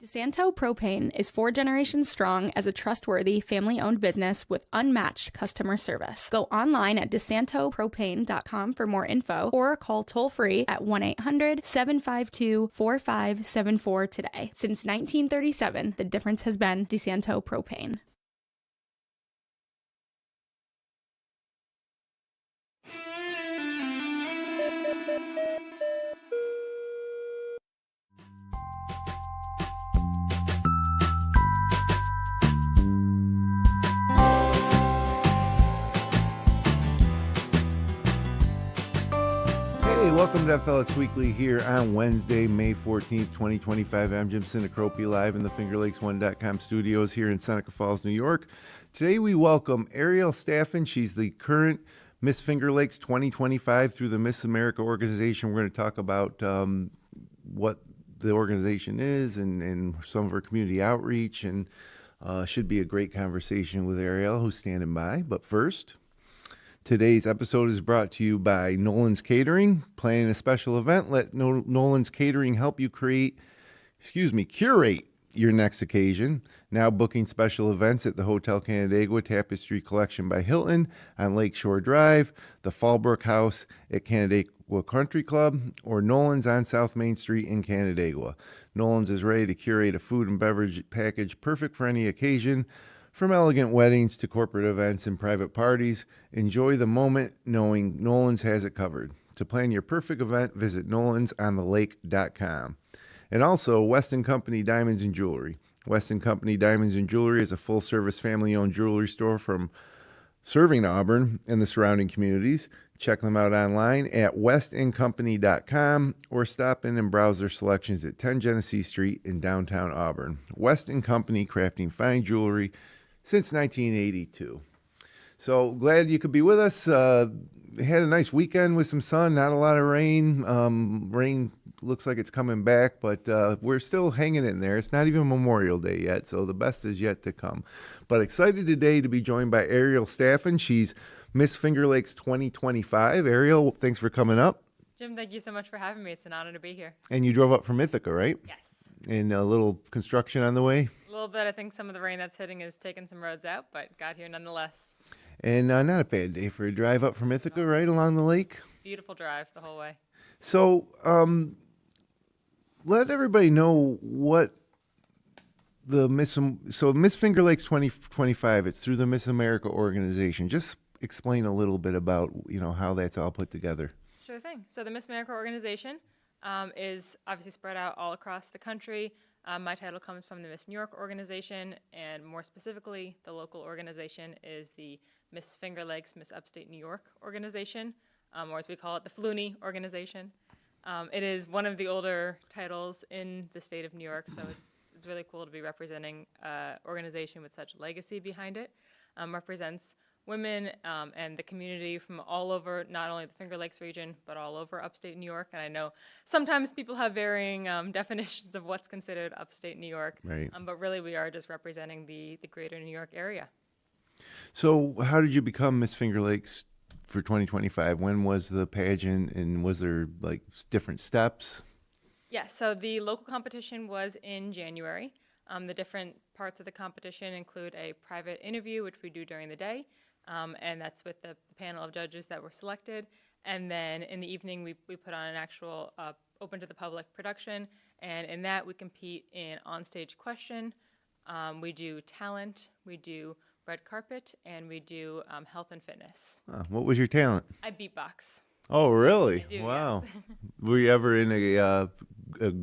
DeSanto Propane is 4 generations strong as a trustworthy family-owned business with unmatched customer service. Go online at DeSantoPropane.com for more info or call toll-free at 1-800-752-4574 today. Since 1937, the difference has been DeSanto Propane. Welcome to FLX Weekly here on Wednesday, May 14th, 2025. I'm Jim Sinacropi live in the FingerLakes1.com studios here in Seneca Falls, New York. Today we welcome Ariel Staffin. She's the current Miss Finger Lakes 2025 through the Miss America organization. We're going to talk about what the organization is and some of her community outreach, and should be a great conversation with Ariel, who's standing by. But first, today's episode is brought to you by Nolan's Catering. Planning a special event? Let Nolan's Catering help you curate your next occasion. Now booking special events at the Hotel Canandaigua Tapestry Collection by Hilton on Lakeshore Drive, the Fallbrook House at Canandaigua Country Club, or Nolan's on South Main Street in Canandaigua. Nolan's is ready to curate a food and beverage package perfect for any occasion. From elegant weddings to corporate events and private parties, enjoy the moment knowing Nolan's has it covered. To plan your perfect event, visit nolansonthelake.com. And also, Weston Company Diamonds and Jewelry. Weston Company Diamonds and Jewelry is a full-service family-owned jewelry store from serving Auburn and the surrounding communities. Check them out online at westoncompany.com or stop in and browse their selections at 10 Genesee Street in downtown Auburn. Weston Company, crafting fine jewelry since 1982. So glad you could be with us. Had a nice weekend with some sun, not a lot of rain. Rain looks like it's coming back, but we're still hanging in there. It's not even Memorial Day yet, so the best is yet to come. But excited today to be joined by Ariel Staffin. She's Miss Finger Lakes 2025. Ariel, thanks for coming up. Jim, thank you so much for having me. It's an honor to be here. And you drove up from Ithaca, right? Yes. And a little construction on the way? A little bit. I think some of the rain that's hitting is taking some roads out, but got here nonetheless. And not a bad day for a drive up from Ithaca, right along the lake? Beautiful drive the whole way. So let everybody know what the Miss Finger Lakes 2025, it's through the Miss America organization. Just explain a little bit about, how that's all put together. Sure thing. So the Miss America organization is obviously spread out all across the country. My title comes from the Miss New York organization, and more specifically, the local organization is the Miss Finger Lakes, Miss Upstate New York organization, or as we call it, the FLUNY organization. It is one of the older titles in the state of New York, so it's really cool to be representing an organization with such legacy behind it. Represents women and the community from all over, not only the Finger Lakes region, but all over upstate New York. And I know sometimes people have varying definitions of what's considered upstate New York. Right. But really, we are just representing the greater New York area. So how did you become Miss Finger Lakes for 2025? When was the pageant, and was there different steps? Yes, so the local competition was in January. The different parts of the competition include a private interview, which we do during the day, and that's with the panel of judges that were selected. And then in the evening, we put on an actual open to the public production, and in that we compete in onstage question. We do talent, we do red carpet, and we do health and fitness. What was your talent? I beatbox. Oh, really? I do, wow. yes. Were you ever in a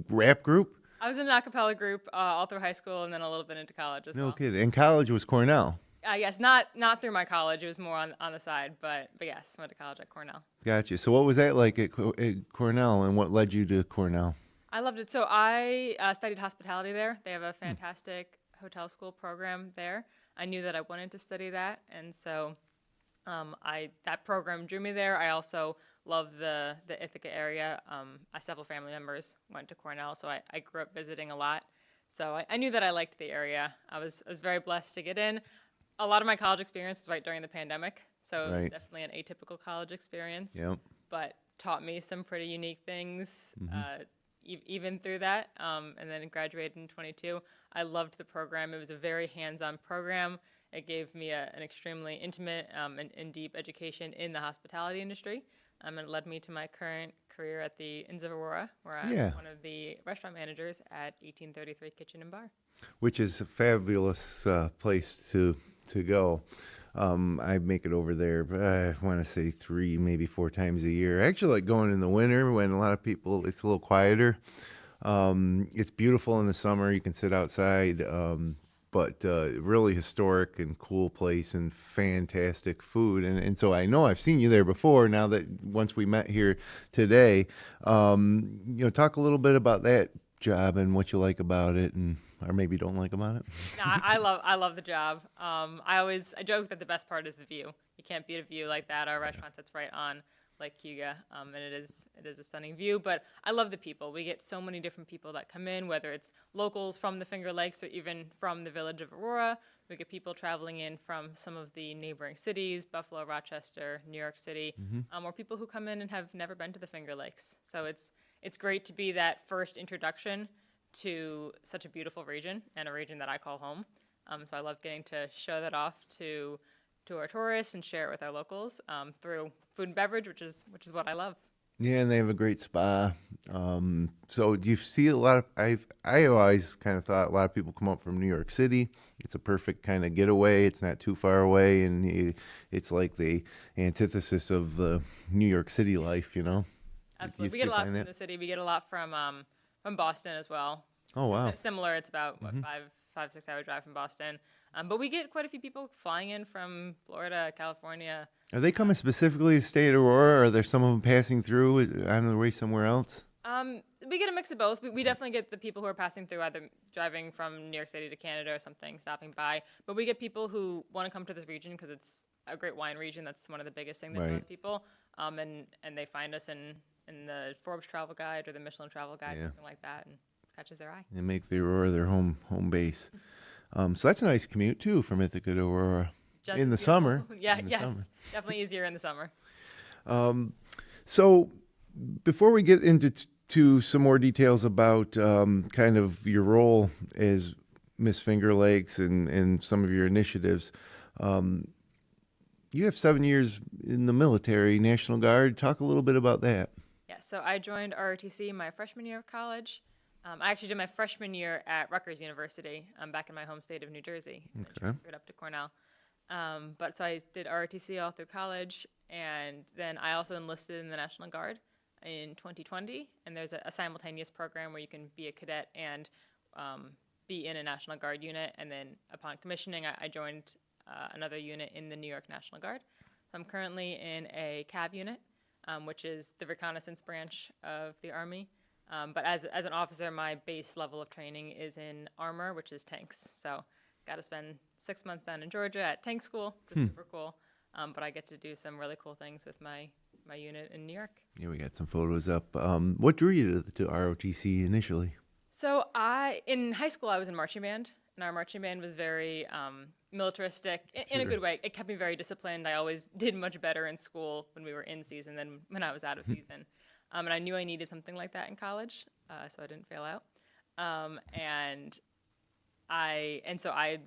rap group? I was in an a cappella group all through high school and then a little bit into college as well. No kidding. And college was Cornell? Yes, not through my college. It was more on the side, but yes, went to college at Cornell. Gotcha. So what was that like at Cornell, and what led you to Cornell? I loved it. So I studied hospitality there. They have a fantastic hotel school program there. I knew that I wanted to study that, and so that program drew me there. I also love the Ithaca area. Several family members went to Cornell, so I grew up visiting a lot. So I knew that I liked the area. I was very blessed to get in. A lot of my college experience was right during the pandemic, so it was definitely an atypical college experience. Yep. But taught me some pretty unique things. even through that, and then graduated in 22. I loved the program. It was a very hands-on program. It gave me an extremely intimate and deep education in the hospitality industry. And it led me to my current career at the Inns of Aurora, where I'm one of the restaurant managers at 1833 Kitchen and Bar. Which is a fabulous place to go. I make it over there, I want to say 3, maybe 4 times a year. I actually like going in the winter when a lot of people, it's a little quieter. It's beautiful in the summer. You can sit outside, but really historic and cool place and fantastic food. And so I know I've seen you there before. Now that once we met here today, talk a little bit about that job and what you like about it, and or maybe don't like about it. No, I love the job. I joke that the best part is the view. You can't beat a view like that. Our restaurant sits right on Lake Huga, and it is a stunning view. But I love the people. We get so many different people that come in, whether it's locals from the Finger Lakes or even from the village of Aurora. We get people traveling in from some of the neighboring cities, Buffalo, Rochester, New York City, or people who come in and have never been to the Finger Lakes. So it's great to be that first introduction to such a beautiful region, and a region that I call home. So I love getting to show that off to our tourists and share it with our locals through food and beverage, which is what I love. Yeah, and they have a great spa. So do you see a lot of, I always kind of thought a lot of people come up from New York City. It's a perfect kind of getaway. It's not too far away, and it's like the antithesis of the New York City life, Absolutely. We get a lot from the city. We get a lot from Boston as well. Oh, wow. Similar. It's about, 5-6 hour drive from Boston. But we get quite a few people flying in from Florida, California. Are they coming specifically to stay at Aurora, or are there some of them passing through on the way somewhere else? We get a mix of both. We definitely get the people who are passing through, either driving from New York City to Canada or something, stopping by. But we get people who want to come to this region because it's a great wine region. That's one of the biggest things that draws people. And they find us in the Forbes Travel Guide or the Michelin Travel Guide, something like that, and catches their eye. And make the Aurora their home base. So that's a nice commute, too, from Ithaca to Aurora. Just in the beautiful. summer. Yes. Definitely easier in the summer. So before we get into to some more details about kind of your role as Miss Finger Lakes and some of your initiatives, you have 7 years in the military, National Guard. Talk a little bit about that. Yeah, so I joined ROTC my freshman year of college. I actually did my freshman year at Rutgers University back in my home state of New Jersey. And then transferred up to Cornell. But so I did ROTC all through college, and then I also enlisted in the National Guard in 2020. And there's a simultaneous program where you can be a cadet and be in a National Guard unit. And then upon commissioning, I joined another unit in the New York National Guard. So I'm currently in a CAV unit, which is the reconnaissance branch of the Army. But as an officer, my base level of training is in armor, which is tanks. So got to spend 6 months down in Georgia at tank school. It's super cool. But I get to do some really cool things with my unit in New York. Yeah, we got some photos up. What drew you to ROTC initially? So in high school, I was in marching band, and our marching band was very militaristic in a good way. It kept me very disciplined. I always did much better in school when we were in season than when I was out of season. And I knew I needed something like that in college, so I didn't fail out.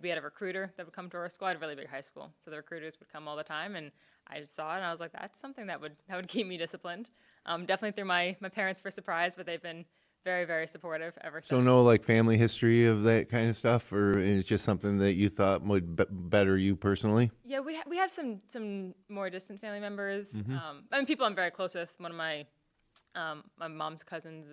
We had a recruiter that would come to our school. I had a really big high school, so the recruiters would come all the time, and I just saw it, and I was like, that's something that would keep me disciplined. Definitely through my parents were surprised, but they've been very, very supportive ever since. So no like family history of that kind of stuff, or it's just something that you thought would better you personally? Yeah, we have some more distant family members. People I'm very close with. One of my mom's cousins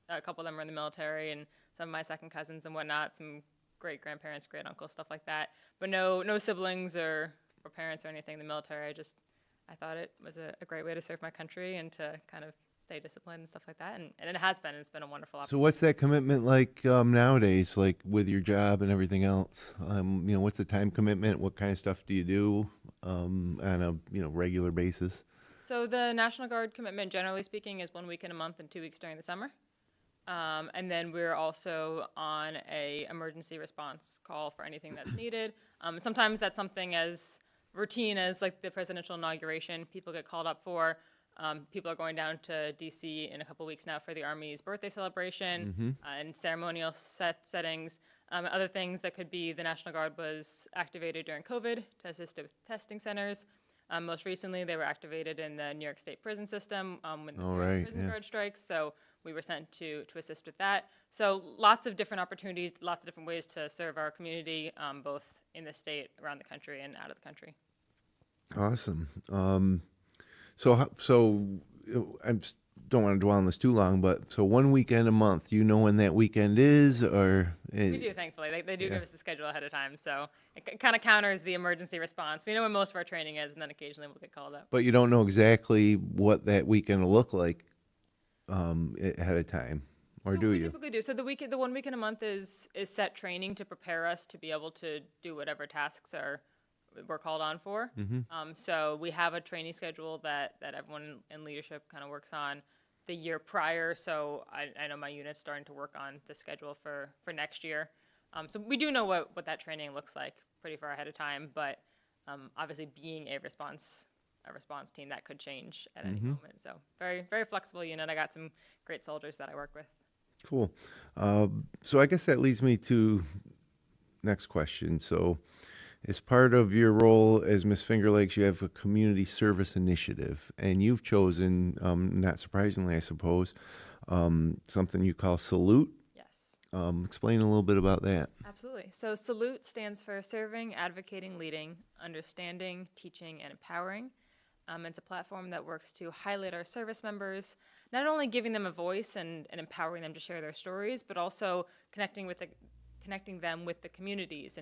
a couple of them are in the military, and some of my second cousins and whatnot, some great grandparents, great uncles, stuff like that. But no siblings or parents or anything in the military. I thought it was a great way to serve my country and to kind of stay disciplined and stuff like that. And it has been. It's been a wonderful opportunity. So what's that commitment like nowadays, like with your job and everything else? What's the time commitment? What kind of stuff do you do on a regular basis? So the National Guard commitment, generally speaking, is 1 week in a month and 2 weeks during the summer. And then we're also on a emergency response call for anything that's needed. Sometimes that's something as routine as like the presidential inauguration people get called up for. People are going down to DC in a couple weeks now for the Army's birthday celebration and ceremonial settings. Other things that could be the National Guard was activated during COVID to assist with testing centers. Most recently, they were activated in the New York State prison system when the prison guard strikes. So we were sent to assist with that. So lots of different opportunities, lots of different ways to serve our community, both in the state, around the country, and out of the country. Awesome. So I don't want to dwell on this too long, but so one weekend a month, you know when that weekend is, or? We do, thankfully. They do give us the schedule ahead of time, so it kind of counters the emergency response. We know when most of our training is, and then occasionally we'll get called up. But you don't know exactly what that weekend will look like ahead of time, or do We you? typically do. So the 1 weekend a month is set training to prepare us to be able to do whatever tasks we're called on for. So we have a training schedule that everyone in leadership kind of works on the year prior. So I know my unit's starting to work on the schedule for next year. So we do know what that training looks like pretty far ahead of time. But obviously, being a response team, that could change at any moment. So very, very flexible unit. I got some great soldiers that I work with. Cool. So I guess that leads me to next question. So as part of your role as Miss Finger Lakes, you have a community service initiative, and you've chosen, not surprisingly, I suppose, something you call Salute. Yes. Explain a little bit about that. Absolutely. So Salute stands for Serving, Advocating, Leading, Understanding, Teaching, and Empowering. It's a platform that works to highlight our service members, not only giving them a voice and empowering them to share their stories, but also connecting them with the communities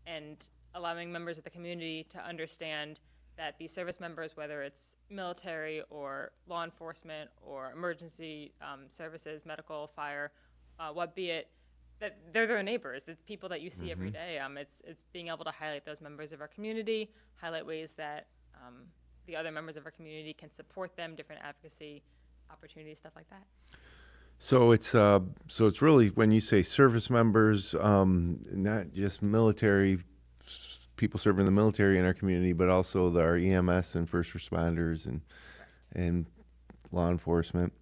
and allowing members of the community to understand that these service members, whether it's military or law enforcement or emergency services, medical, fire, what be it, that they're their neighbors. It's people that you see every day. It's being able to highlight those members of our community, highlight ways that the other members of our community can support them, different advocacy opportunities, stuff like that. So it's really, when you say service members, not just military people serving the military in our community, but also our EMS and first responders and law enforcement.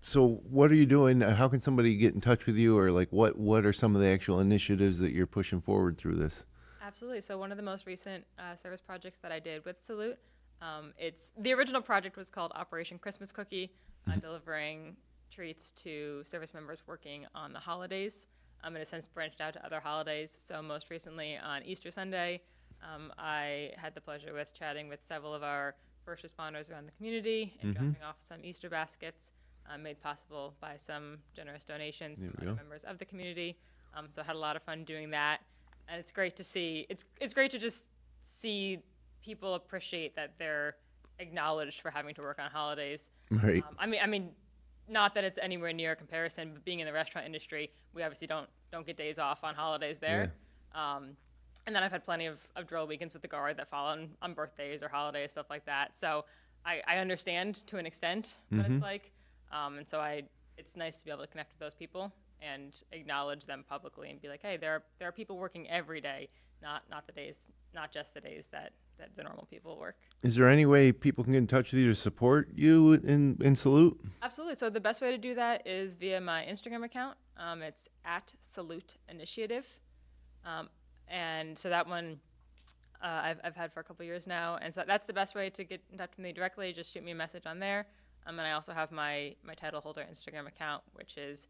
So what are you doing? How can somebody get in touch with you, or like what are some of the actual initiatives that you're pushing forward through this? Absolutely. So one of the most recent service projects that I did with Salute, the original project was called Operation Christmas Cookie, delivering treats to service members working on the holidays. It has since branched out to other holidays. So most recently on Easter Sunday, I had the pleasure with chatting with several of our first responders around the community and dropping off some Easter baskets made possible by some generous donations from other members of the community. So I had a lot of fun doing that. And it's great to see. It's great to just see people appreciate that they're acknowledged for having to work on holidays. Right. I mean, not that it's anywhere near a comparison, but being in the restaurant industry, we obviously don't get days off on holidays there. Yeah. And then I've had plenty of drill weekends with the Guard that fall on birthdays or holidays, stuff like that. So I understand to an extent what it's like. And so it's nice to be able to connect with those people and acknowledge them publicly and be like, hey, there are people working every day, not just the days that the normal people work. Is there any way people can get in touch with you to support you in Salute? Absolutely. So the best way to do that is via my Instagram account. It's @SaluteInitiative. And so that one I've had for a couple years now. And so that's the best way to get in touch with me directly. Just shoot me a message on there. And I also have my title holder Instagram account, which is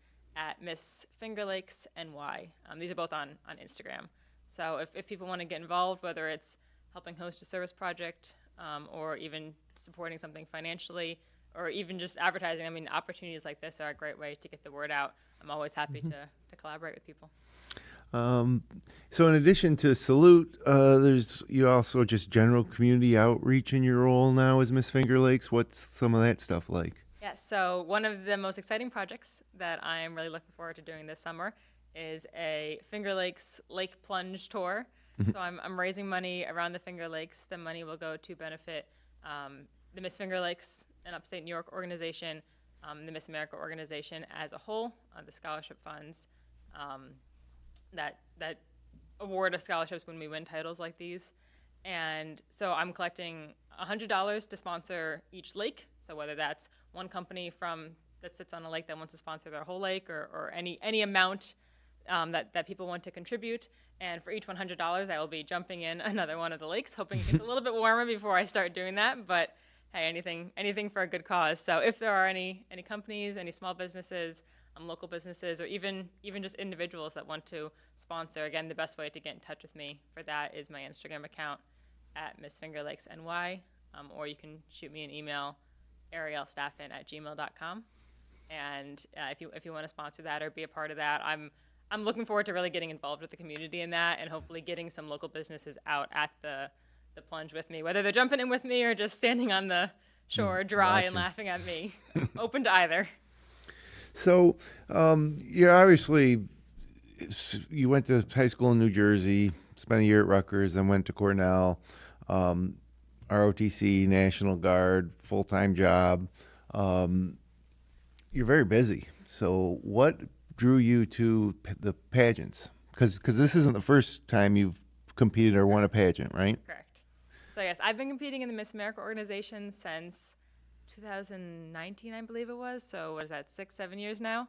@MissFingerLakesNY. These are both on Instagram. So if people want to get involved, whether it's helping host a service project or even supporting something financially or even just advertising, I mean, opportunities like this are a great way to get the word out. I'm always happy to collaborate with people. So in addition to Salute, you also just general community outreach in your role now as Miss Finger Lakes. What's some of that stuff like? Yes, so one of the most exciting projects that I'm really looking forward to doing this summer is a Finger Lakes Lake Plunge Tour. So I'm raising money around the Finger Lakes. The money will go to benefit the Miss Finger Lakes and Upstate New York organization, the Miss America organization as a whole, the scholarship funds that award us scholarships when we win titles like these. And so I'm collecting $100 to sponsor each lake. So whether that's one company that sits on a lake that wants to sponsor their whole lake, or any amount that people want to contribute. And for each $100, I will be jumping in another one of the lakes, hoping it gets a little bit warmer before I start doing that. But hey, anything for a good cause. So if there are any companies, any small businesses, local businesses, or even just individuals that want to sponsor, again, the best way to get in touch with me for that is my Instagram account at MissFingerLakesNY, or you can shoot me an email, arielstaffin@gmail.com. And if you want to sponsor that or be a part of that, I'm looking forward to really getting involved with the community in that, and hopefully getting some local businesses out at the plunge with me, whether they're jumping in with me or just standing on the shore dry and laughing at me. Open to either. So you're obviously, you went to high school in New Jersey, spent a year at Rutgers, then went to Cornell, ROTC, National Guard, full-time job. You're very busy. So what drew you to the pageants? Because this isn't the first time you've competed or won a pageant, right? Correct. So yes, I've been competing in the Miss America organization since 2019, I believe it was. So what is that, 6-7 years now?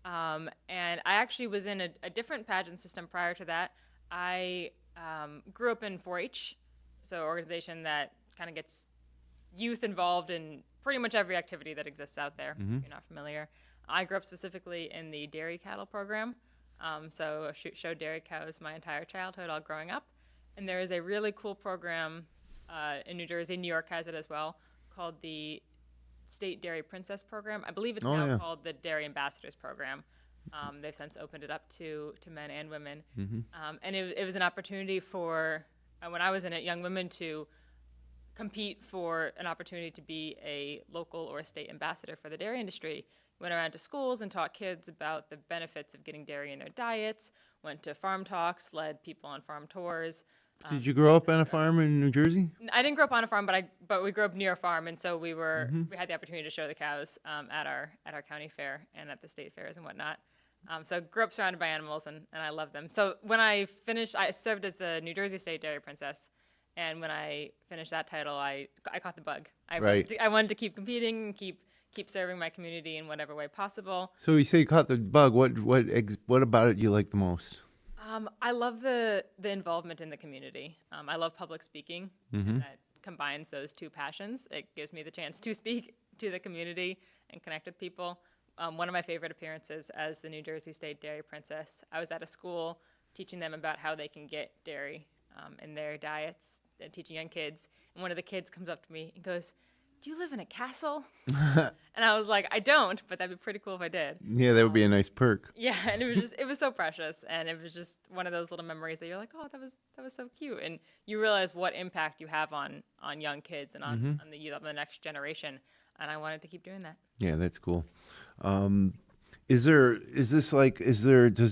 And I actually was in a different pageant system prior to that. I grew up in 4-H, so an organization that kind of gets youth involved in pretty much every activity that exists out there, if you're not familiar. I grew up specifically in the dairy cattle program, so I showed dairy cows my entire childhood, all growing up. And there is a really cool program in New Jersey, New York has it as well, called the State Dairy Princess Program. I believe it's now called the Dairy Ambassadors Program. They've since opened it up to men and women. And it was an opportunity for, when I was in it, young women to compete for an opportunity to be a local or a state ambassador for the dairy industry. Went around to schools and taught kids about the benefits of getting dairy in their diets, went to farm talks, led people on farm tours. Did you grow up on a farm in New Jersey? I didn't grow up on a farm, but we grew up near a farm, and so we had the opportunity to show the cows at our county fair and at the state fairs and whatnot. So grew up surrounded by animals, and I love them. So when I finished, I served as the New Jersey State Dairy Princess, and when I finished that title, I caught the bug. I wanted to keep competing and keep serving my community in whatever way possible. So you say you caught the bug. What about it you like the most? I love the involvement in the community. I love public speaking. And that combines those two passions. It gives me the chance to speak to the community and connect with people. One of my favorite appearances as the New Jersey State Dairy Princess, I was at a school teaching them about how they can get dairy in their diets, teaching young kids. And one of the kids comes up to me and goes, "Do you live in a castle?" And I was like, "I don't, but that'd be pretty cool if I did." Yeah, that would be a nice perk. Yeah, and it was so precious, and it was just one of those little memories that you're like, "Oh, that was so cute," and you realize what impact you have on young kids and on the youth, on the next generation, and I wanted to keep doing that. Yeah, that's cool. Does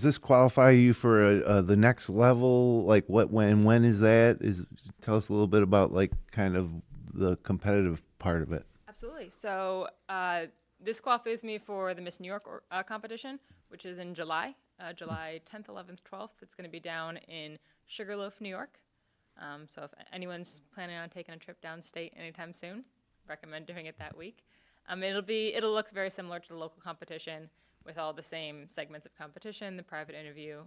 this qualify you for the next level? Like when is that? Tell us a little bit about like kind of the competitive part of it. Absolutely. So this qualifies me for the Miss New York competition, which is in July, July 10th, 11th, 12th. It's going to be down in Sugarloaf, New York. So if anyone's planning on taking a trip downstate anytime soon, recommend doing it that week. It'll look very similar to the local competition with all the same segments of competition, the private interview,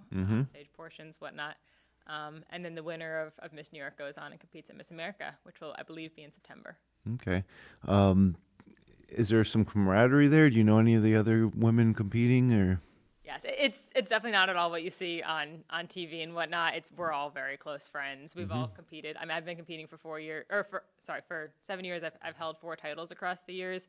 stage portions, whatnot. And then the winner of Miss New York goes on and competes at Miss America, which will, I believe, be in September. Okay. Is there some camaraderie there? Do you know any of the other women competing, or? Yes, it's definitely not at all what you see on TV and whatnot. We're all very close friends. We've all competed. I mean, I've been competing for 7 years. I've held 4 titles across the years,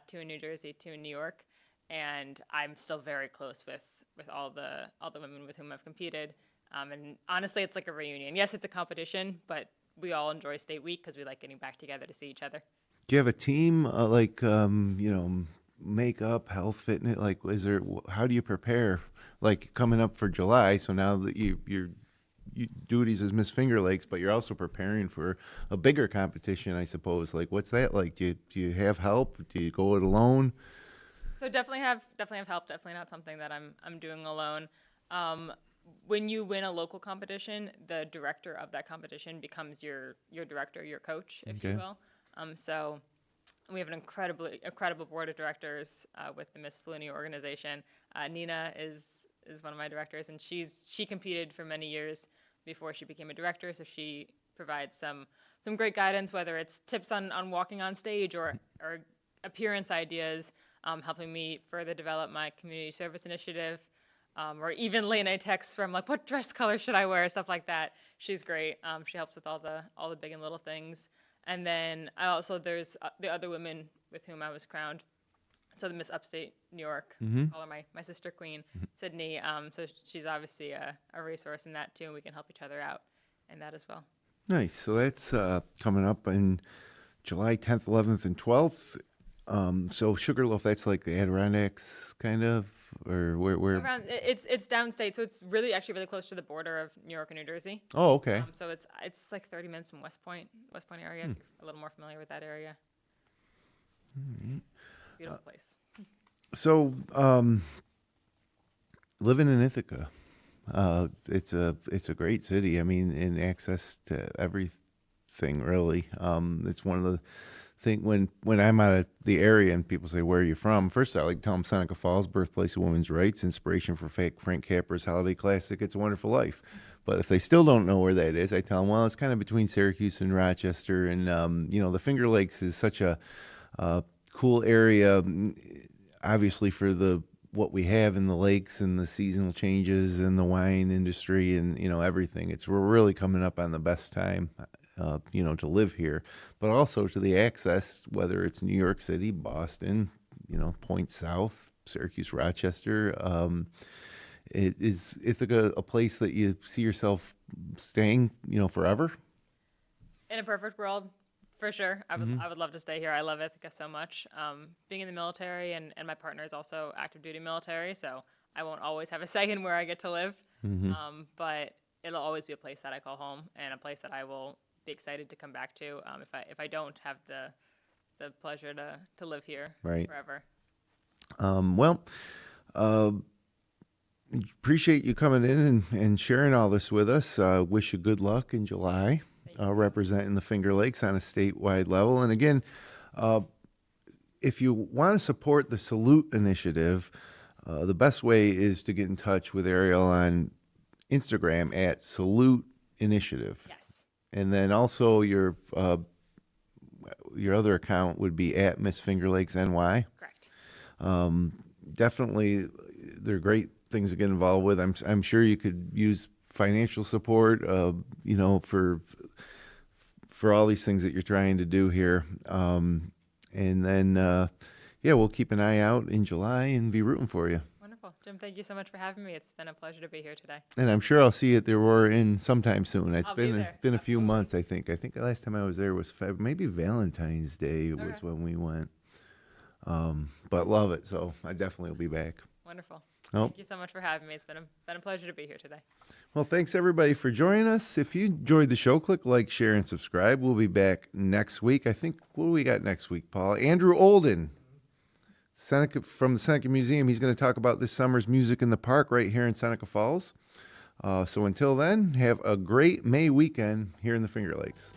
2 in New Jersey, 2 in New York, and I'm still very close with all the women with whom I've competed. And honestly, it's like a reunion. Yes, it's a competition, but we all enjoy State Week because we like getting back together to see each other. Do you have a team makeup, health, fitness? Like, how do you prepare? Like coming up for July, so now that your duties as Miss Finger Lakes, but you're also preparing for a bigger competition, I suppose. Like, what's that like? Do you have help? Do you go it alone? So definitely have help. Definitely not something that I'm doing alone. when you win a local competition, the director of that competition becomes your director, your coach, if you will. So we have an incredible board of directors with the Miss FLUNY organization. Nina is one of my directors, and she competed for many years before she became a director, so she provides some great guidance, whether it's tips on walking on stage or appearance ideas, helping me further develop my community service initiative, or even late night texts from like, what dress color should I wear, stuff like that. She's great. She helps with all the big and little things. And then there's the other women with whom I was crowned. So the Miss Upstate New York, I call her my sister queen, Sydney. So she's obviously a resource in that too, and we can help each other out in that as well. Nice. So that's coming up in July 10th, 11th, and 12th. So Sugarloaf, that's like the Adirondacks kind of, or where? It's downstate, so it's actually really close to the border of New York and New Jersey. Oh, okay. So it's like 30 minutes from West Point area. If you're a little more familiar with that area. All right. Beautiful place. So, living in Ithaca, it's a great city. I mean, in access to everything, really. It's one of the things when I'm out of the area and people say, "Where are you from?" First, I like to tell them Seneca Falls, birthplace of women's rights, inspiration for Frank Capra's holiday classic, "It's a Wonderful Life." But if they still don't know where that is, I tell them, well, it's kind of between Syracuse and Rochester, and the Finger Lakes is such a cool area, obviously for what we have in the lakes and the seasonal changes and the wine industry and everything. We're really coming up on the best time to live here, but also to the access, whether it's New York City, Boston, Point South, Syracuse, Rochester. Is Ithaca a place that you see yourself staying forever? In a perfect world, for sure. I would love to stay here. I love Ithaca so much. Being in the military, and my partner is also active duty military, so I won't always have a say in where I get to live. But it'll always be a place that I call home, and a place that I will be excited to come back to if I don't have the pleasure to live here forever. Appreciate you coming in and sharing all this with us. Wish you good luck in July. Representing the Finger Lakes on a statewide level. And again, if you want to support the Salute initiative, the best way is to get in touch with Ariel on Instagram at Salute Initiative. Yes. And then also your other account would be at Miss Finger Lakes NY. Correct. Definitely, they're great things to get involved with. I'm sure you could use financial support, for all these things that you're trying to do here. And then, we'll keep an eye out in July and be rooting for you. Wonderful. Jim, thank you so much for having me. It's been a pleasure to be here today. And I'm sure I'll see you at the Aurora in sometime soon. It's I'll be there. a few months, I think. I think the last time I was there was maybe Valentine's Day was when we went. But love it. So I definitely will be back. Wonderful. Oh. Thank you so much for having me. It's been a pleasure to be here today. Well, thanks everybody for joining us. If you enjoyed the show, click like, share, and subscribe. We'll be back next week. I think, what do we got next week, Paul? Andrew Olden, from the Seneca Museum. He's going to talk about this summer's music in the park right here in Seneca Falls. So until then, have a great May weekend here in the Finger Lakes.